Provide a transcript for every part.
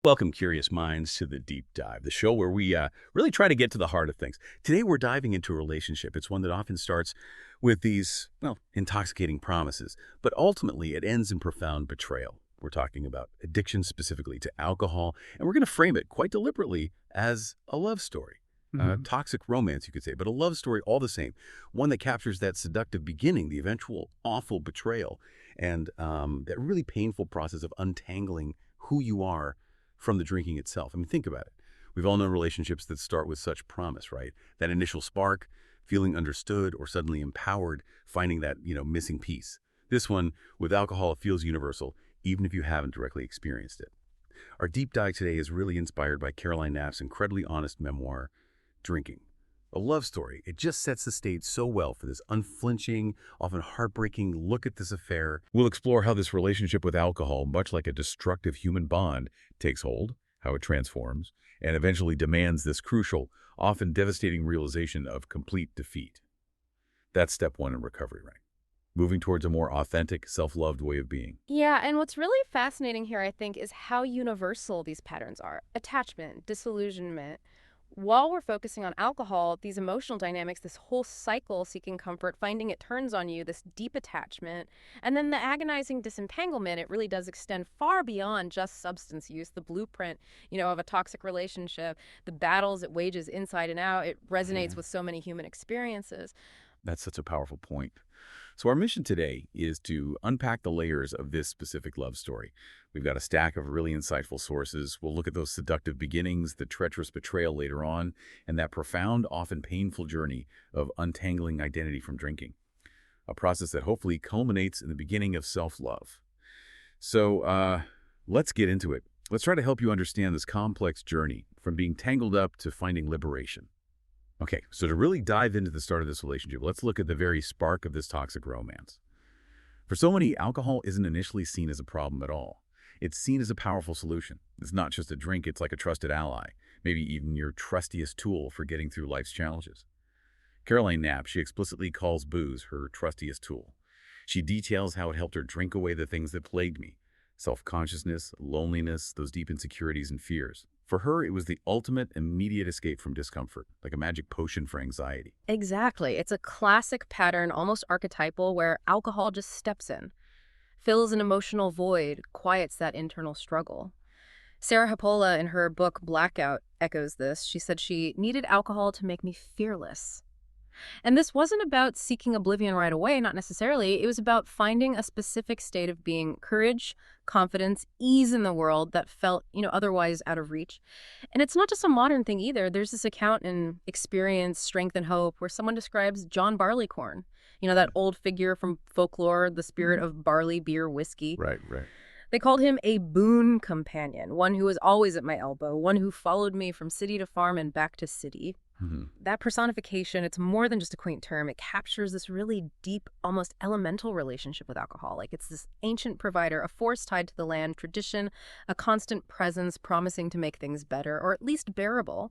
Welcome, curious minds, to the Deep Dive, the show where we really try to get to the heart of things. Today, we're diving into a relationship. It's one that often starts with these, well, intoxicating promises, but ultimately it ends in profound betrayal. We're talking about addiction specifically to alcohol, and we're going to frame it quite deliberately as a love story. Mhm. Toxic romance, you could say, but a love story all the same. One that captures that seductive beginning, the eventual awful betrayal, and that really painful process of untangling who you are from the drinking itself. I mean, think about it. We've all known relationships that start with such promise, right? That initial spark, feeling understood or suddenly empowered, finding that, missing piece. This one, with alcohol, it feels universal, even if you haven't directly experienced it. Our deep dive today is really inspired by Caroline Knapp's incredibly honest memoir, Drinking. A love story. It just sets the stage so well for this unflinching, often heartbreaking look at this affair. We'll explore how this relationship with alcohol, much like a destructive human bond, takes hold, how it transforms, and eventually demands this crucial, often devastating realization of complete defeat. That's step one in recovery, right? Moving towards a more authentic, self-loved way of being. Yeah, and what's really fascinating here, I think, is how universal these patterns are. Attachment, disillusionment. While we're focusing on alcohol, these emotional dynamics, this whole cycle seeking comfort, finding it turns on you, this deep attachment, and then the agonizing disentanglement, it really does extend far beyond just substance use. The blueprint, of a toxic relationship, the battles it wages inside and out, it resonates Mhm. with so many human experiences. That's such a powerful point. So our mission today is to unpack the layers of this specific love story. We've got a stack of really insightful sources. We'll look at those seductive beginnings, the treacherous betrayal later on, and that profound, often painful journey of untangling identity from drinking, a process that hopefully culminates in the beginning of self-love. So let's get into it. Let's try to help you understand this complex journey from being tangled up to finding liberation. Okay, so to really dive into the start of this relationship, let's look at the very spark of this toxic romance. For so many, alcohol isn't initially seen as a problem at all. It's seen as a powerful solution. It's not just a drink, it's like a trusted ally, maybe even your trustiest tool for getting through life's challenges. Caroline Knapp, she explicitly calls booze her trustiest tool. She details how it helped her drink away the things that plagued me: self-consciousness, loneliness, those deep insecurities and fears. For her, it was the ultimate immediate escape from discomfort, like a magic potion for anxiety. Exactly. It's a classic pattern, almost archetypal, where alcohol just steps in, fills an emotional void, quiets that internal struggle. Sarah Hapola, in her book Blackout, echoes this. She said she needed alcohol to make me fearless. And this wasn't about seeking oblivion right away, not necessarily. It was about finding a specific state of being: courage, confidence, ease in the world that felt, otherwise out of reach. And it's not just a modern thing either. There's this account in Experience, Strength, and Hope where someone describes John Barleycorn, that old figure from folklore, the spirit of barley, beer, whiskey. Right, right. They called him a boon companion, one who was always at my elbow, one who followed me from city to farm and back to city. Mhm. That personification, it's more than just a quaint term. It captures this really deep, almost elemental relationship with alcohol. Like it's this ancient provider, a force tied to the land, tradition, a constant presence promising to make things better, or at least bearable.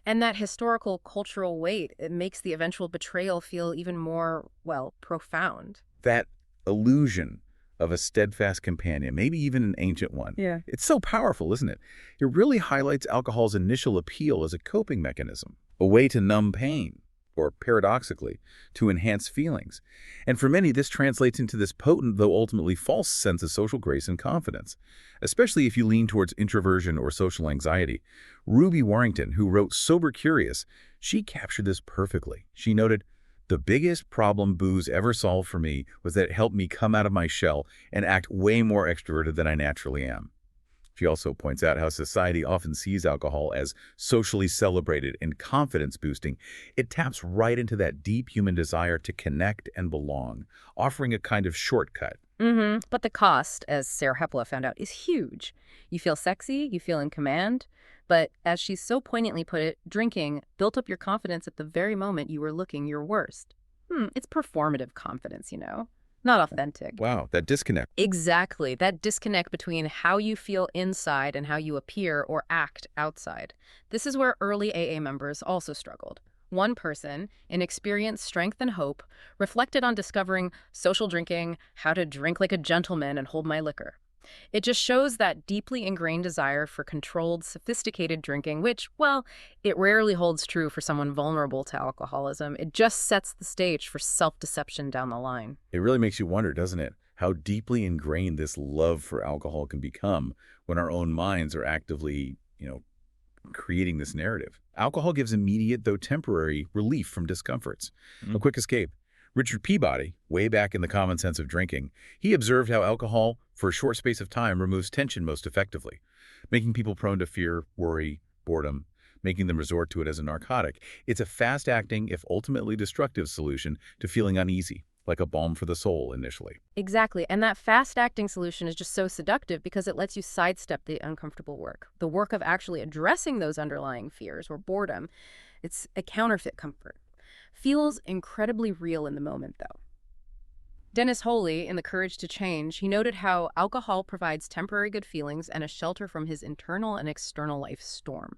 And that historical cultural weight, it makes the eventual betrayal feel even more, well, profound. That illusion of a steadfast companion, maybe even an ancient one. Yeah. It's so powerful, isn't it? It really highlights alcohol's initial appeal as a coping mechanism, a way to numb pain, or paradoxically, to enhance feelings. And for many, this translates into this potent, though ultimately false, sense of social grace and confidence, especially if you lean towards introversion or social anxiety. Ruby Warrington, who wrote Sober Curious, she captured this perfectly. She noted, "The biggest problem booze ever solved for me was that it helped me come out of my shell and act way more extroverted than I naturally am." She also points out how society often sees alcohol as socially celebrated and confidence-boosting. It taps right into that deep human desire to connect and belong, offering a kind of shortcut. But the cost, as Sarah Hepola found out, is huge. You feel sexy, you feel in command, but as she so poignantly put it, drinking built up your confidence at the very moment you were looking your worst. It's performative confidence, not authentic. Wow, that disconnect. Exactly. That disconnect between how you feel inside and how you appear or act outside. This is where early AA members also struggled. One person, in Experience, Strength, and Hope, reflected on discovering social drinking, how to drink like a gentleman and hold my liquor. It just shows that deeply ingrained desire for controlled, sophisticated drinking, which, well, it rarely holds true for someone vulnerable to alcoholism. It just sets the stage for self-deception down the line. It really makes you wonder, doesn't it, how deeply ingrained this love for alcohol can become when our own minds are actively, creating this narrative. Alcohol gives immediate, though temporary, relief from discomforts, a quick escape. Richard Peabody, way back in The Common Sense of Drinking, he observed how alcohol, for a short space of time, removes tension most effectively, making people prone to fear, worry, boredom, making them resort to it as a narcotic. It's a fast-acting, if ultimately destructive, solution to feeling uneasy, like a balm for the soul initially. Exactly, and that fast-acting solution is just so seductive because it lets you sidestep the uncomfortable work. The work of actually addressing those underlying fears or boredom, it's a counterfeit comfort. Feels incredibly real in the moment, though. Dennis Holey, in The Courage to Change, he noted how alcohol provides temporary good feelings and a shelter from his internal and external life storm.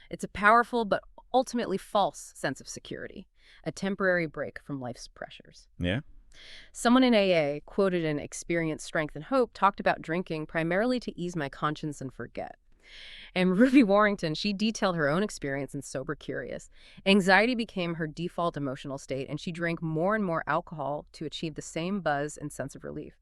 It's a powerful but ultimately false sense of security, a temporary break from life's pressures. Yeah? Someone in AA, quoted in Experience, Strength, and Hope, talked about drinking primarily to ease my conscience and forget. And Ruby Warrington, she detailed her own experience in Sober Curious. Anxiety became her default emotional state, and she drank more and more alcohol to achieve the same buzz and sense of relief.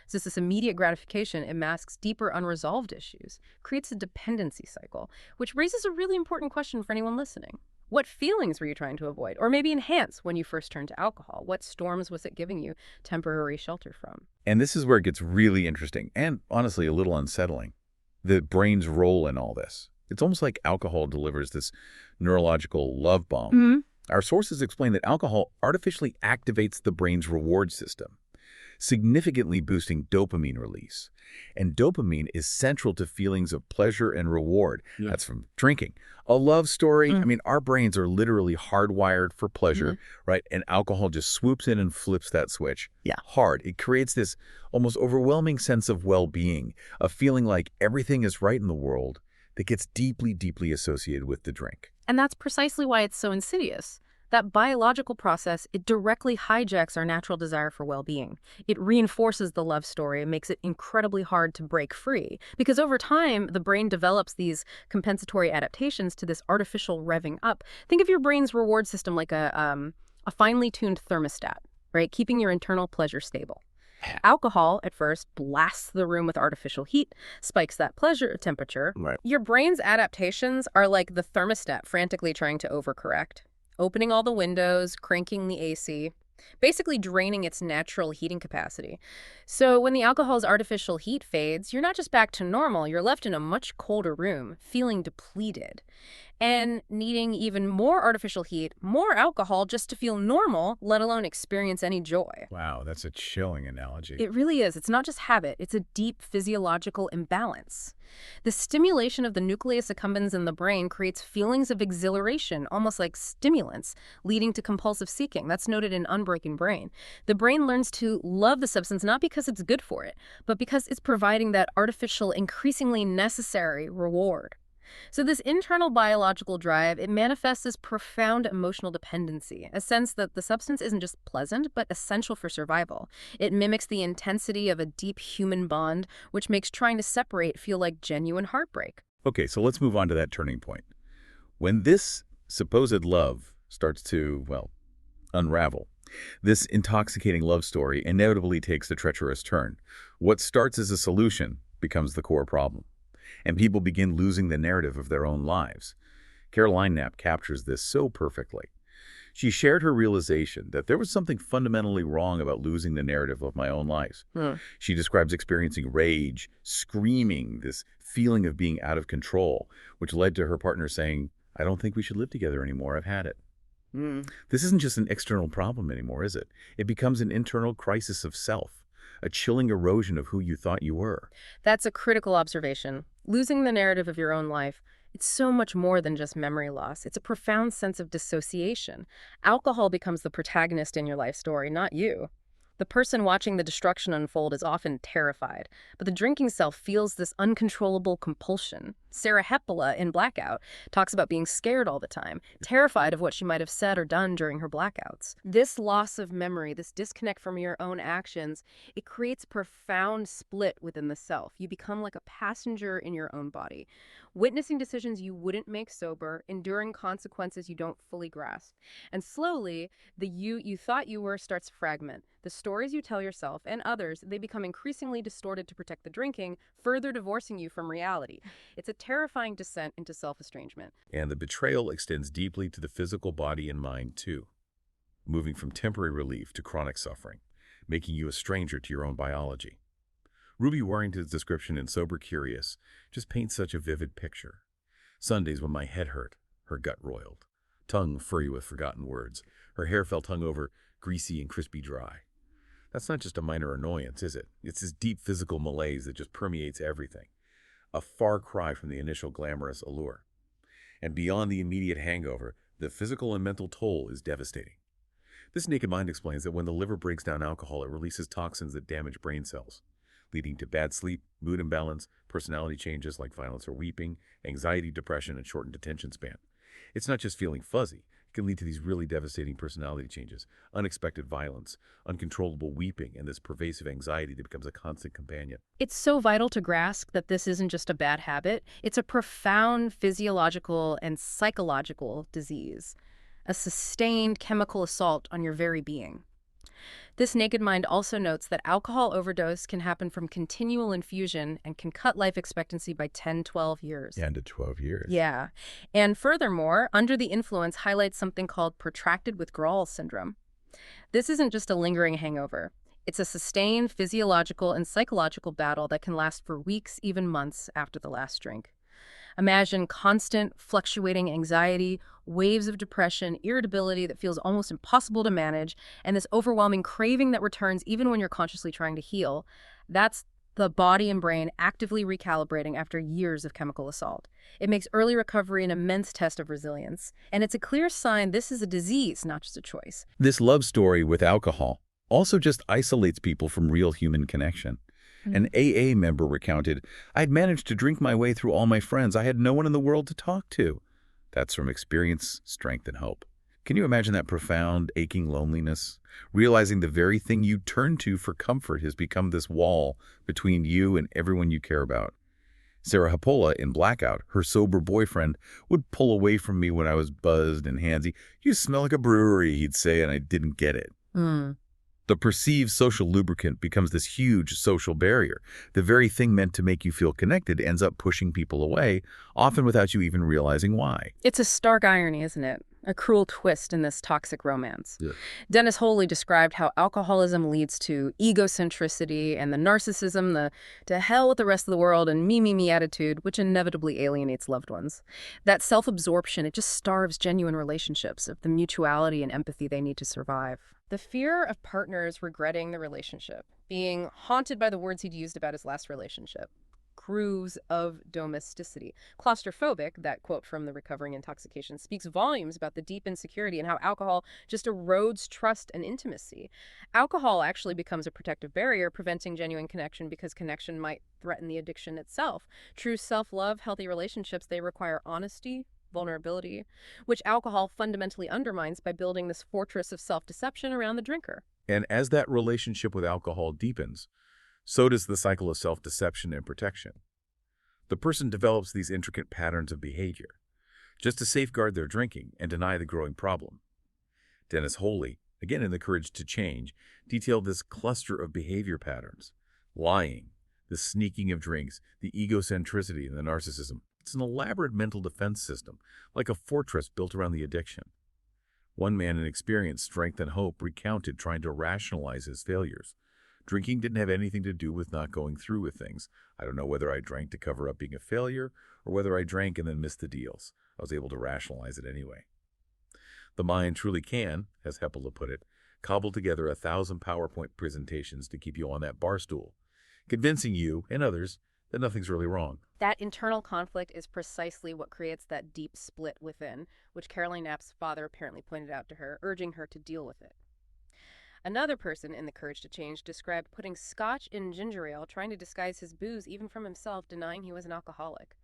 So it's this immediate gratification, it masks deeper unresolved issues, creates a dependency cycle, which raises a really important question for anyone listening. What feelings were you trying to avoid, or maybe enhance when you first turned to alcohol? What storms was it giving you temporary shelter from? And this is where it gets really interesting and, honestly, a little unsettling. The brain's role in all this. It's almost like alcohol delivers this neurological love bomb. Our sources explain that alcohol artificially activates the brain's reward system, significantly boosting dopamine release. And dopamine is central to feelings of pleasure and reward. Yeah. That's from drinking. A love story, our brains are literally hardwired for pleasure, right? And alcohol just swoops in and flips that switch. Yeah. Hard. It creates this almost overwhelming sense of well-being, a feeling like everything is right in the world that gets deeply, deeply associated with the drink. And that's precisely why it's so insidious. That biological process, it directly hijacks our natural desire for well-being. It reinforces the love story and makes it incredibly hard to break free. Because over time, the brain develops these compensatory adaptations to this artificial revving up. Think of your brain's reward system like a finely tuned thermostat, right? Keeping your internal pleasure stable. Alcohol, at first, blasts the room with artificial heat, spikes that pleasure temperature. Right. Your brain's adaptations are like the thermostat frantically trying to overcorrect. Opening all the windows, cranking the AC, basically draining its natural heating capacity. So when the alcohol's artificial heat fades, you're not just back to normal, you're left in a much colder room, feeling depleted, and needing even more artificial heat, more alcohol just to feel normal, let alone experience any joy. Wow, that's a chilling analogy. It really is. It's not just habit, it's a deep physiological imbalance. The stimulation of the nucleus accumbens in the brain creates feelings of exhilaration, almost like stimulants, leading to compulsive seeking. That's noted in Unbreaking Brain. The brain learns to love the substance not because it's good for it, but because it's providing that artificial, increasingly necessary reward. So this internal biological drive, it manifests as profound emotional dependency, a sense that the substance isn't just pleasant, but essential for survival. It mimics the intensity of a deep human bond, which makes trying to separate feel like genuine heartbreak. Okay, so let's move on to that turning point. When this supposed love starts to, unravel, this intoxicating love story inevitably takes a treacherous turn. What starts as a solution becomes the core problem, and people begin losing the narrative of their own lives. Caroline Knapp captures this so perfectly. She shared her realization that there was something fundamentally wrong about losing the narrative of my own life. She describes experiencing rage, screaming, this feeling of being out of control, which led to her partner saying, "I don't think we should live together anymore. I've had it." This isn't just an external problem anymore, is it? It becomes an internal crisis of self, a chilling erosion of who you thought you were. That's a critical observation. Losing the narrative of your own life, it's so much more than just memory loss. It's a profound sense of dissociation. Alcohol becomes the protagonist in your life story, not you. The person watching the destruction unfold is often terrified, but the drinking self feels this uncontrollable compulsion, Sarah Hepola in Blackout talks about being scared all the time, terrified of what she might have said or done during her blackouts. This loss of memory, this disconnect from your own actions, it creates a profound split within the self. You become like a passenger in your own body, witnessing decisions you wouldn't make sober, enduring consequences you don't fully grasp. And slowly, the you thought you were starts to fragment. The stories you tell yourself and others, they become increasingly distorted to protect the drinking, further divorcing you from reality. It's a terrifying descent into self-estrangement. And the betrayal extends deeply to the physical body and mind, too, moving from temporary relief to chronic suffering, making you a stranger to your own biology. Ruby Warrington's description in Sober Curious just paints such a vivid picture. Sundays when my head hurt, her gut roiled, tongue furry with forgotten words, her hair felt hungover, greasy and crispy dry. That's not just a minor annoyance, is it? It's this deep physical malaise that just permeates everything. A far cry from the initial glamorous allure. And beyond the immediate hangover, the physical and mental toll is devastating. This Naked Mind explains that when the liver breaks down alcohol, it releases toxins that damage brain cells, leading to bad sleep, mood imbalance, personality changes like violence or weeping, anxiety, depression, and shortened attention span. It's not just feeling fuzzy. It can lead to these really devastating personality changes, unexpected violence, uncontrollable weeping, and this pervasive anxiety that becomes a constant companion. It's so vital to grasp that this isn't just a bad habit. It's a profound physiological and psychological disease, a sustained chemical assault on your very being. This Naked Mind also notes that alcohol overdose can happen from continual infusion and can cut life expectancy by 10, 12 years. 10 to 12 years. Yeah. And furthermore, under the influence highlights something called protracted withdrawal syndrome. This isn't just a lingering hangover. It's a sustained physiological and psychological battle that can last for weeks, even months after the last drink. Imagine constant, fluctuating anxiety, waves of depression, irritability that feels almost impossible to manage, and this overwhelming craving that returns even when you're consciously trying to heal. That's the body and brain actively recalibrating after years of chemical assault. It makes early recovery an immense test of resilience, and it's a clear sign this is a disease, not just a choice. This love story with alcohol also just isolates people from real human connection. An AA member recounted, "I'd managed to drink my way through all my friends. I had no one in the world to talk to." That's from experience, strength, and hope. Can you imagine that profound, aching loneliness? Realizing the very thing you turn to for comfort has become this wall between you and everyone you care about. Sarah Hepola in Blackout, her sober boyfriend, would pull away from me when I was buzzed and handsy. "You smell like a brewery," he'd say, and I didn't get it. The perceived social lubricant becomes this huge social barrier. The very thing meant to make you feel connected ends up pushing people away, often without you even realizing why. It's a stark irony, isn't it? A cruel twist in this toxic romance. Yeah. Dennis Holey described how alcoholism leads to egocentricity and the narcissism, the to hell with the rest of the world and me attitude, which inevitably alienates loved ones. That self-absorption, it just starves genuine relationships of the mutuality and empathy they need to survive. The fear of partners regretting the relationship, being haunted by the words he'd used about his last relationship. Grooves of domesticity. Claustrophobic, that quote from the Recovering Intoxication, speaks volumes about the deep insecurity and how alcohol just erodes trust and intimacy. Alcohol actually becomes a protective barrier, preventing genuine connection because connection might threaten the addiction itself. True self-love, healthy relationships, they require honesty, vulnerability, which alcohol fundamentally undermines by building this fortress of self-deception around the drinker. And as that relationship with alcohol deepens, so does the cycle of self-deception and protection. The person develops these intricate patterns of behavior, just to safeguard their drinking and deny the growing problem. Dennis Holey, again in The Courage to Change, detailed this cluster of behavior patterns: lying, the sneaking of drinks, the egocentricity, and the narcissism. It's an elaborate mental defense system, like a fortress built around the addiction. One man in experience, strength, and hope recounted trying to rationalize his failures. Drinking didn't have anything to do with not going through with things. I don't know whether I drank to cover up being a failure or whether I drank and then missed the deals. I was able to rationalize it anyway. The mind truly can, as Hepola put it, cobble together 1,000 PowerPoint presentations to keep you on that bar stool, convincing you and others that nothing's really wrong. That internal conflict is precisely what creates that deep split within, which Caroline Knapp's father apparently pointed out to her, urging her to deal with it. Another person in The Courage to Change described putting scotch in ginger ale, trying to disguise his booze even from himself, denying he was an alcoholic.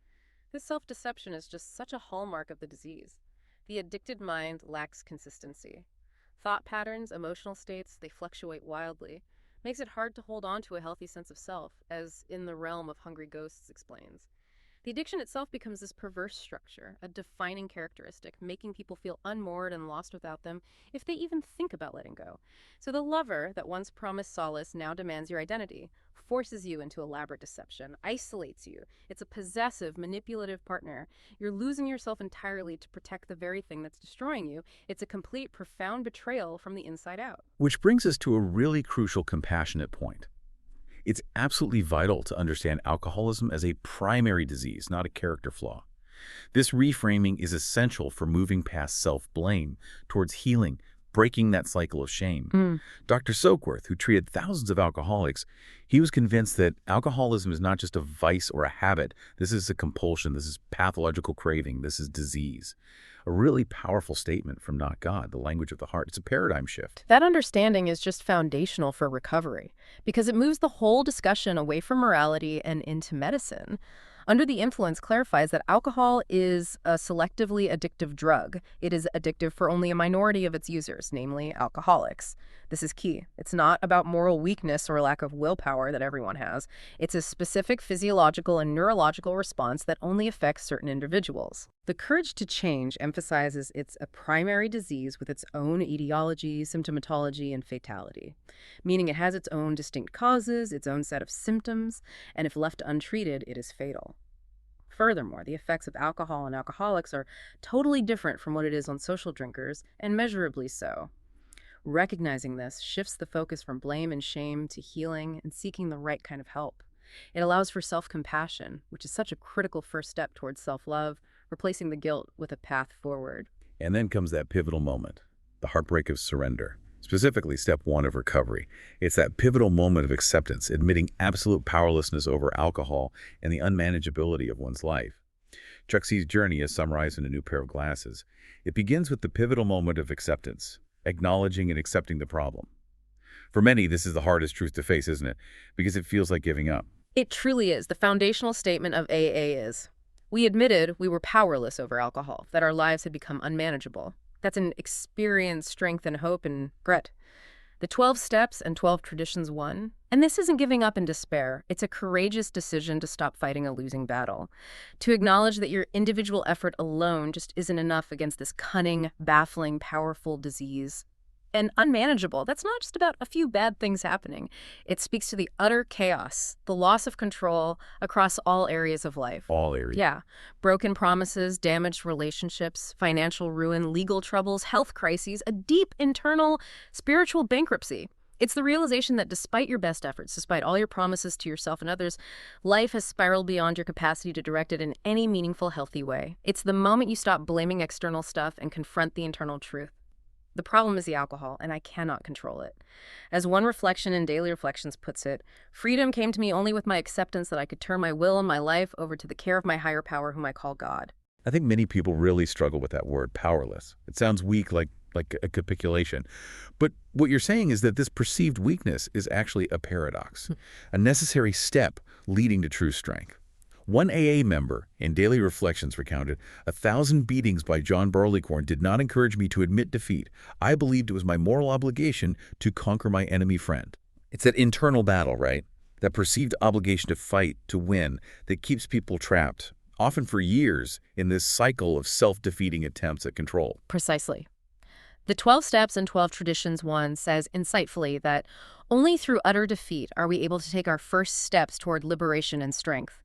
This self-deception is just such a hallmark of the disease. The addicted mind lacks consistency. Thought patterns, emotional states, they fluctuate wildly. Makes it hard to hold on to a healthy sense of self, as In the Realm of Hungry Ghosts explains. The addiction itself becomes this perverse structure, a defining characteristic, making people feel unmoored and lost without them if they even think about letting go. So the lover that once promised solace now demands your identity, forces you into elaborate deception, isolates you. It's a possessive, manipulative partner. You're losing yourself entirely to protect the very thing that's destroying you. It's a complete, profound betrayal from the inside out. Which brings us to a really crucial compassionate point. It's absolutely vital to understand alcoholism as a primary disease, not a character flaw. This reframing is essential for moving past self-blame towards healing, breaking that cycle of shame. Dr. Soakworth, who treated thousands of alcoholics, he was convinced that alcoholism is not just a vice or a habit. This is a compulsion. This is pathological craving. This is disease. A really powerful statement from Not God, the language of the heart. It's a paradigm shift. That understanding is just foundational for recovery because it moves the whole discussion away from morality and into medicine. Under the Influence clarifies that alcohol is a selectively addictive drug. It is addictive for only a minority of its users, namely alcoholics. This is key. It's not about moral weakness or lack of willpower that everyone has. It's a specific physiological and neurological response that only affects certain individuals. The courage to change emphasizes it's a primary disease with its own etiology, symptomatology, and fatality, meaning it has its own distinct causes, its own set of symptoms, and if left untreated, it is fatal. Furthermore, the effects of alcohol on alcoholics are totally different from what it is on social drinkers, and measurably so. Recognizing this shifts the focus from blame and shame to healing and seeking the right kind of help. It allows for self-compassion, which is such a critical first step towards self-love, replacing the guilt with a path forward. And then comes that pivotal moment, the heartbreak of surrender. Specifically, step 1 of recovery. It's that pivotal moment of acceptance, admitting absolute powerlessness over alcohol and the unmanageability of one's life. Chuck C's journey is summarized in A New Pair of Glasses. It begins with the pivotal moment of acceptance, acknowledging and accepting the problem. For many, this is the hardest truth to face, isn't it? Because it feels like giving up. It truly is. The foundational statement of AA is, we admitted we were powerless over alcohol, that our lives had become unmanageable. That's an experience, strength, and hope, and Brett. The 12 Steps and 12 Traditions won. And this isn't giving up in despair. It's a courageous decision to stop fighting a losing battle. To acknowledge that your individual effort alone just isn't enough against this cunning, baffling, powerful disease. And unmanageable, that's not just about a few bad things happening. It speaks to the utter chaos, the loss of control across all areas of life. All areas. Yeah. Broken promises, damaged relationships, financial ruin, legal troubles, health crises, a deep internal spiritual bankruptcy. It's the realization that despite your best efforts, despite all your promises to yourself and others, life has spiraled beyond your capacity to direct it in any meaningful, healthy way. It's the moment you stop blaming external stuff and confront the internal truth. The problem is the alcohol, and I cannot control it. As one reflection in Daily Reflections puts it, freedom came to me only with my acceptance that I could turn my will and my life over to the care of my higher power, whom I call God. I think many people really struggle with that word, powerless. It sounds weak, like a capitulation. But what you're saying is that this perceived weakness is actually a paradox, a necessary step leading to true strength. One AA member in Daily Reflections recounted, 1,000 beatings by John Barleycorn did not encourage me to admit defeat. I believed it was my moral obligation to conquer my enemy friend. It's that internal battle, right? That perceived obligation to fight, to win, that keeps people trapped, often for years, in this cycle of self-defeating attempts at control. Precisely. The 12 Steps and 12 Traditions one says insightfully that only through utter defeat are we able to take our first steps toward liberation and strength.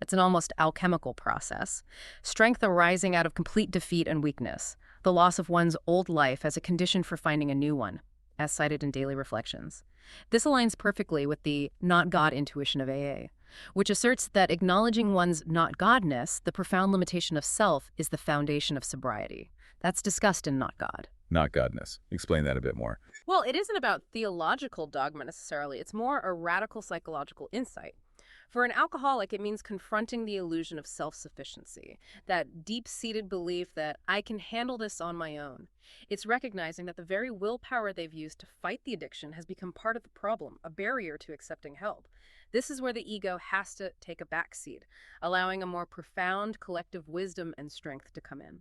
It's an almost alchemical process. Strength arising out of complete defeat and weakness, the loss of one's old life as a condition for finding a new one, as cited in Daily Reflections. This aligns perfectly with the not God intuition of AA, which asserts that acknowledging one's not Godness, the profound limitation of self, is the foundation of sobriety. That's discussed in Not God. Not Godness. Explain that a bit more. Well, it isn't about theological dogma necessarily. It's more a radical psychological insight. For an alcoholic, it means confronting the illusion of self-sufficiency, that deep-seated belief that I can handle this on my own. It's recognizing that the very willpower they've used to fight the addiction has become part of the problem, a barrier to accepting help. This is where the ego has to take a backseat, allowing a more profound collective wisdom and strength to come in.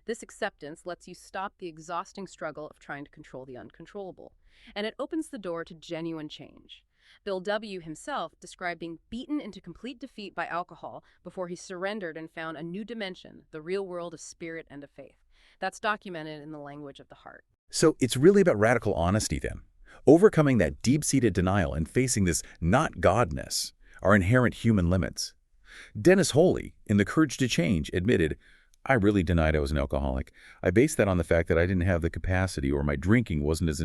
This acceptance lets you stop the exhausting struggle of trying to control the uncontrollable, and it opens the door to genuine change. Bill W. himself described being beaten into complete defeat by alcohol before he surrendered and found a new dimension, the real world of spirit and of faith. That's documented in the language of the heart. So it's really about radical honesty then. Overcoming that deep-seated denial and facing this not godness, our inherent human limits. Dennis Holey, in The Courage to Change, admitted, I really denied I was an alcoholic. I based that on the fact that I didn't have the capacity or my drinking wasn't as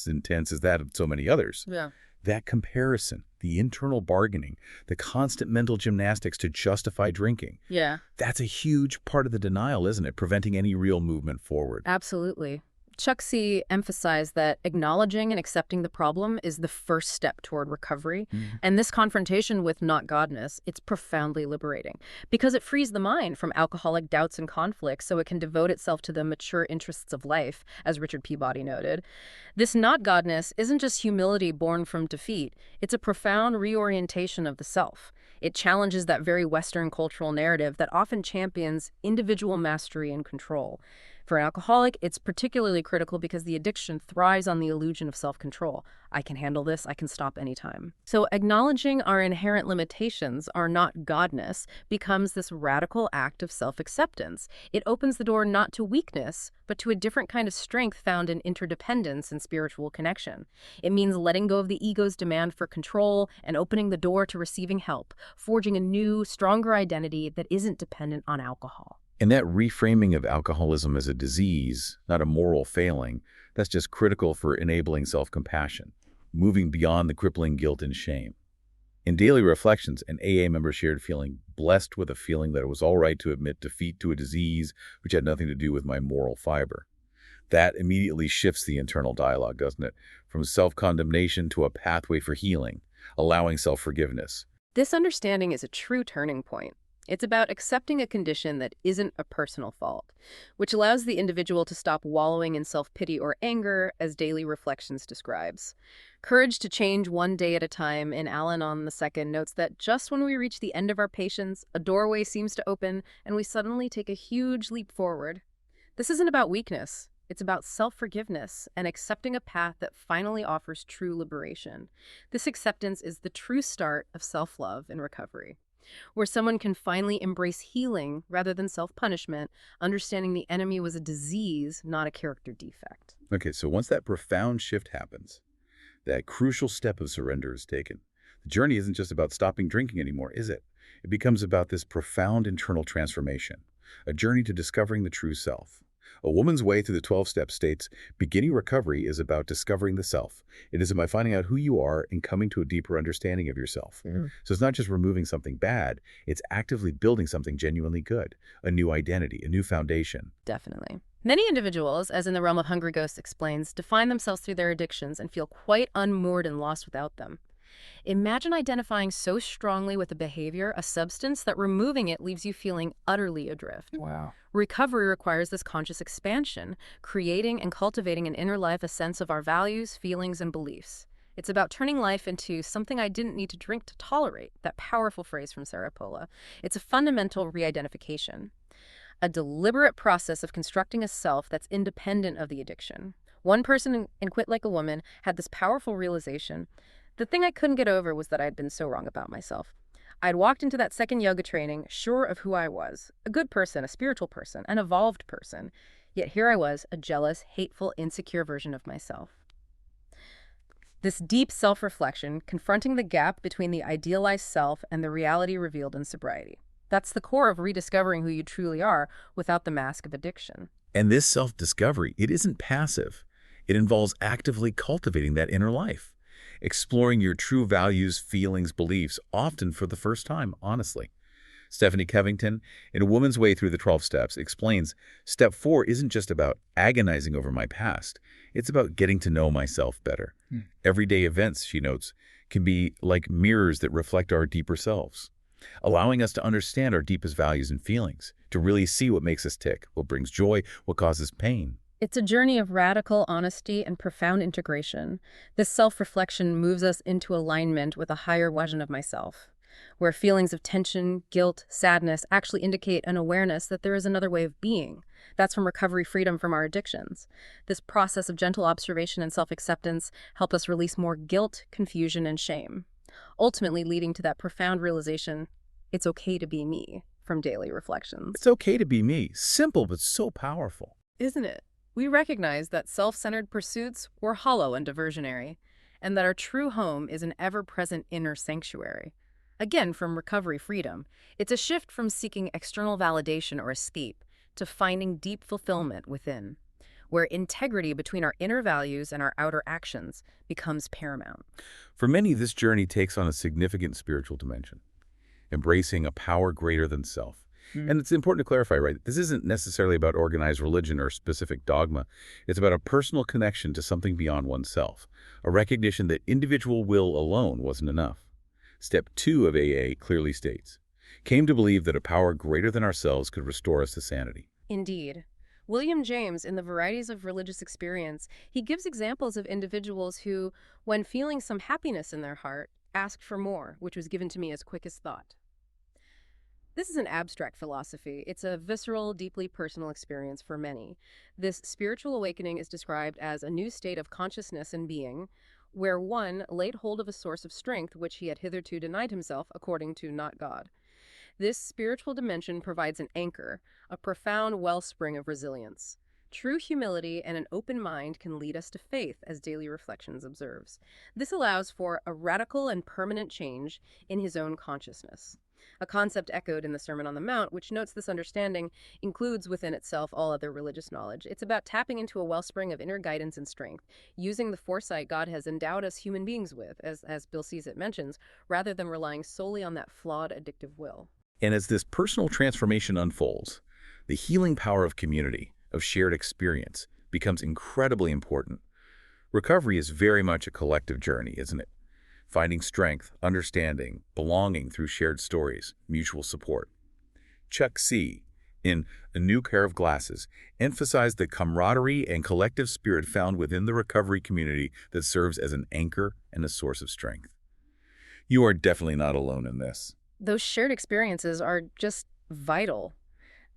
intense as that of so many others. Yeah. That comparison, the internal bargaining, the constant mental gymnastics to justify drinking. Yeah. That's a huge part of the denial, isn't it? Preventing any real movement forward. Absolutely. Chuck C. emphasized that acknowledging and accepting the problem is the first step toward recovery. And this confrontation with not godness, it's profoundly liberating because it frees the mind from alcoholic doubts and conflicts so it can devote itself to the mature interests of life, as Richard Peabody noted. This not godness isn't just humility born from defeat. It's a profound reorientation of the self. It challenges that very Western cultural narrative that often champions individual mastery and control. For an alcoholic, it's particularly critical because the addiction thrives on the illusion of self-control. I can handle this, I can stop anytime. So acknowledging our inherent limitations, our not godness, becomes this radical act of self-acceptance. It opens the door not to weakness, but to a different kind of strength found in interdependence and spiritual connection. It means letting go of the ego's demand for control and opening the door to receiving help, forging a new, stronger identity that isn't dependent on alcohol. And that reframing of alcoholism as a disease, not a moral failing, that's just critical for enabling self-compassion, moving beyond the crippling guilt and shame. In Daily Reflections, an AA member shared feeling blessed with a feeling that it was all right to admit defeat to a disease which had nothing to do with my moral fiber. That immediately shifts the internal dialogue, doesn't it? From self-condemnation to a pathway for healing, allowing self-forgiveness. This understanding is a true turning point. It's about accepting a condition that isn't a personal fault, which allows the individual to stop wallowing in self-pity or anger, as Daily Reflections describes. Courage to Change One Day at a Time in Al-Anon II notes that just when we reach the end of our patience, a doorway seems to open and we suddenly take a huge leap forward. This isn't about weakness. It's about self-forgiveness and accepting a path that finally offers true liberation. This acceptance is the true start of self-love and recovery, where someone can finally embrace healing rather than self-punishment, understanding the enemy was a disease, not a character defect. Okay, so once that profound shift happens, that crucial step of surrender is taken, the journey isn't just about stopping drinking anymore, is it? It becomes about this profound internal transformation, a journey to discovering the true self. A Woman's Way Through the 12 Steps states, beginning recovery is about discovering the self. It is about finding out who you are and coming to a deeper understanding of yourself. So it's not just removing something bad, it's actively building something genuinely good, a new identity, a new foundation. Definitely. Many individuals, as in the realm of Hungry Ghosts explains, define themselves through their addictions and feel quite unmoored and lost without them. Imagine identifying so strongly with a behavior, a substance, that removing it leaves you feeling utterly adrift. Wow. Recovery requires this conscious expansion, creating and cultivating in inner life a sense of our values, feelings, and beliefs. It's about turning life into something I didn't need to drink to tolerate, that powerful phrase from Sarah Pola. It's a fundamental re-identification, a deliberate process of constructing a self that's independent of the addiction. One person in Quit Like a Woman had this powerful realization. The thing I couldn't get over was that I'd been so wrong about myself. I'd walked into that second yoga training sure of who I was, a good person, a spiritual person, an evolved person. Yet here I was, a jealous, hateful, insecure version of myself. This deep self-reflection, confronting the gap between the idealized self and the reality revealed in sobriety. That's the core of rediscovering who you truly are without the mask of addiction. And this self-discovery, it isn't passive. It involves actively cultivating that inner life, exploring your true values, feelings, beliefs, often for the first time, honestly. Stephanie Covington, in A Woman's Way Through the 12 Steps, explains, Step 4 isn't just about agonizing over my past. It's about getting to know myself better. Everyday events, she notes, can be like mirrors that reflect our deeper selves, allowing us to understand our deepest values and feelings, to really see what makes us tick, what brings joy, what causes pain. It's a journey of radical honesty and profound integration. This self-reflection moves us into alignment with a higher version of myself, where feelings of tension, guilt, sadness actually indicate an awareness that there is another way of being. That's from recovery freedom from our addictions. This process of gentle observation and self-acceptance help us release more guilt, confusion, and shame, ultimately leading to that profound realization, it's okay to be me, from daily reflections. It's okay to be me. Simple, but so powerful. Isn't it? We recognize that self-centered pursuits were hollow and diversionary, and that our true home is an ever-present inner sanctuary. Again, from recovery freedom, it's a shift from seeking external validation or escape to finding deep fulfillment within, where integrity between our inner values and our outer actions becomes paramount. For many, this journey takes on a significant spiritual dimension, embracing a power greater than self. And it's important to clarify, right? This isn't necessarily about organized religion or specific dogma. It's about a personal connection to something beyond oneself, a recognition that individual will alone wasn't enough. Step 2 of AA clearly states, came to believe that a power greater than ourselves could restore us to sanity. Indeed. William James, in the Varieties of Religious Experience, he gives examples of individuals who, when feeling some happiness in their heart, asked for more, which was given to me as quick as thought. This is an abstract philosophy. It's a visceral, deeply personal experience for many. This spiritual awakening is described as a new state of consciousness and being, where one laid hold of a source of strength which he had hitherto denied himself according to not God. This spiritual dimension provides an anchor, a profound wellspring of resilience. True humility and an open mind can lead us to faith, as Daily Reflections observes. This allows for a radical and permanent change in his own consciousness. A concept echoed in the Sermon on the Mount, which notes this understanding includes within itself all other religious knowledge. It's about tapping into a wellspring of inner guidance and strength, using the foresight God has endowed us human beings with, as Bill Cizet mentions, rather than relying solely on that flawed, addictive will. And as this personal transformation unfolds, the healing power of community, of shared experience, becomes incredibly important. Recovery is very much a collective journey, isn't it? Finding strength, understanding, belonging through shared stories, mutual support. Chuck C., in A New Pair of Glasses, emphasized the camaraderie and collective spirit found within the recovery community that serves as an anchor and a source of strength. You are definitely not alone in this. Those shared experiences are just vital.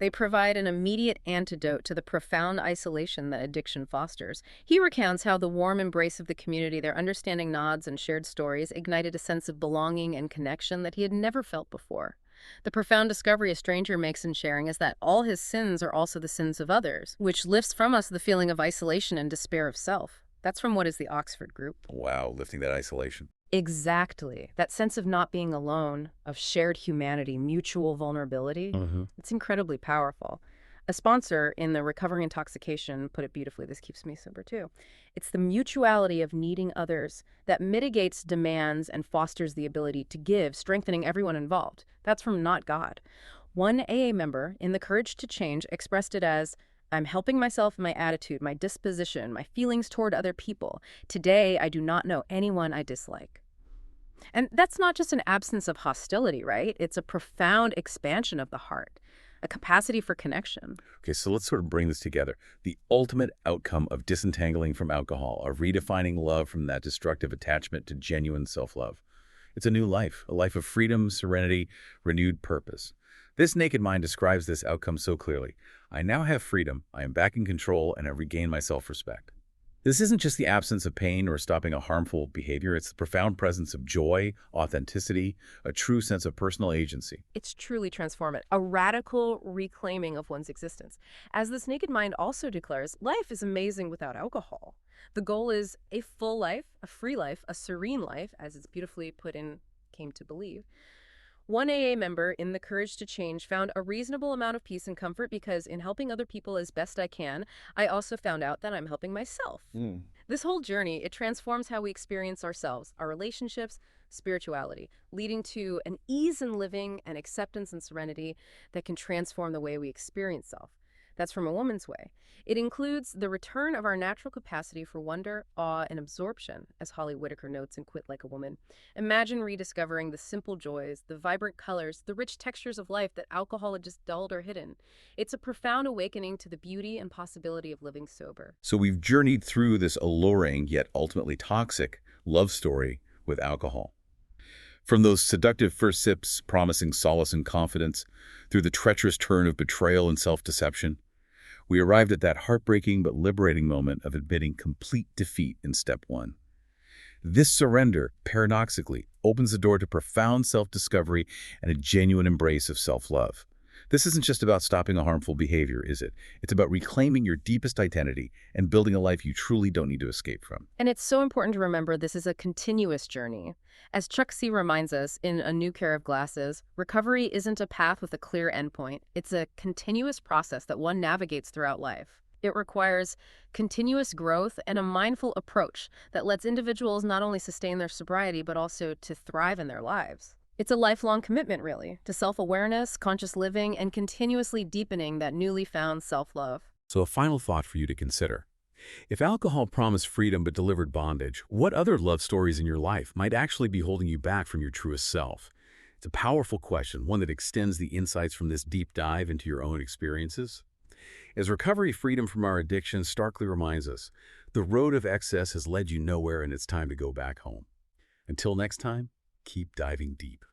They provide an immediate antidote to the profound isolation that addiction fosters. He recounts how the warm embrace of the community, their understanding nods and shared stories, ignited a sense of belonging and connection that he had never felt before. The profound discovery a stranger makes in sharing is that all his sins are also the sins of others, which lifts from us the feeling of isolation and despair of self. That's from what is the Oxford Group. Wow, lifting that isolation. Exactly. That sense of not being alone, of shared humanity, mutual vulnerability, it's incredibly powerful. A sponsor in the Recovering Intoxication put it beautifully. This keeps me sober too. It's the mutuality of needing others that mitigates demands and fosters the ability to give, strengthening everyone involved. That's from Not God. One AA member in The Courage to Change expressed it as, I'm helping myself in my attitude, my disposition, my feelings toward other people. Today, I do not know anyone I dislike. And that's not just an absence of hostility, right? It's a profound expansion of the heart, a capacity for connection. Okay, so let's sort of bring this together. The ultimate outcome of disentangling from alcohol, of redefining love from that destructive attachment to genuine self-love. It's a new life, a life of freedom, serenity, renewed purpose. This Naked Mind describes this outcome so clearly. I now have freedom, I am back in control, and I regain my self-respect. This isn't just the absence of pain or stopping a harmful behavior. It's the profound presence of joy, authenticity, a true sense of personal agency. It's truly transformative, a radical reclaiming of one's existence. As this Naked Mind also declares, life is amazing without alcohol. The goal is a full life, a free life, a serene life, as it's beautifully put in Came to Believe. One AA member in The Courage to Change found a reasonable amount of peace and comfort because in helping other people as best I can, I also found out that I'm helping myself. This whole journey, it transforms how we experience ourselves, our relationships, spirituality, leading to an ease in living and acceptance and serenity that can transform the way we experience self. That's from A Woman's Way. It includes the return of our natural capacity for wonder, awe, and absorption, as Holly Whitaker notes in Quit Like a Woman. Imagine rediscovering the simple joys, the vibrant colors, the rich textures of life that alcohol had just dulled or hidden. It's a profound awakening to the beauty and possibility of living sober. So we've journeyed through this alluring yet ultimately toxic love story with alcohol. From those seductive first sips promising solace and confidence, through the treacherous turn of betrayal and self-deception, we arrived at that heartbreaking but liberating moment of admitting complete defeat in step one. This surrender, paradoxically, opens the door to profound self-discovery and a genuine embrace of self-love. This isn't just about stopping a harmful behavior, is it? It's about reclaiming your deepest identity and building a life you truly don't need to escape from. And it's so important to remember this is a continuous journey. As Chuck C. reminds us in A New Pair of Glasses, recovery isn't a path with a clear endpoint. It's a continuous process that one navigates throughout life. It requires continuous growth and a mindful approach that lets individuals not only sustain their sobriety, but also to thrive in their lives. It's a lifelong commitment, really, to self-awareness, conscious living, and continuously deepening that newly found self-love. So a final thought for you to consider. If alcohol promised freedom but delivered bondage, what other love stories in your life might actually be holding you back from your truest self? It's a powerful question, one that extends the insights from this deep dive into your own experiences. As recovery freedom from our addictions starkly reminds us, the road of excess has led you nowhere and it's time to go back home. Until next time, keep diving deep.